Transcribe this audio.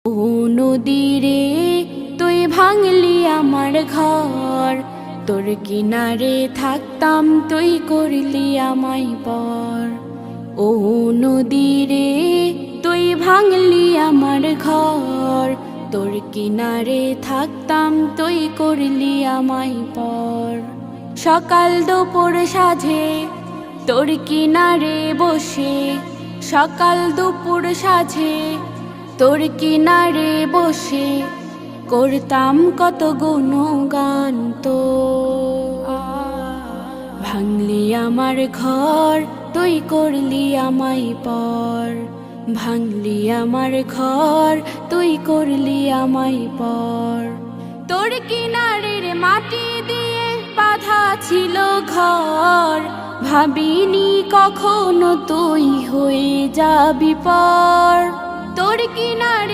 ও নদী রে তুই ভাঙলি আমার ঘর, তোর কিনারে থাকতাম তুই করলি আমায় পর। ও নদী রে তুই ভাঙলি আমার ঘর, তোর কিনারে থাকতাম তুই করলি আমায় পর। সকাল দুপুর সাঁঝে তোর কিনারে বসে, সকাল দুপুর সাঁঝে তোর কিনারে বসে করতাম কত গুণগান তো। ভাঙলি আমার ঘর তুই করলি আমায় পর, ভাঙলি আমার ঘর তুই করলি আমায় পর। তোর কিনারের মাটি দিয়ে বাঁধা ছিল ঘর, ভাবিনি কখনো তুই হয়ে যাবি পর। তোর কিনারে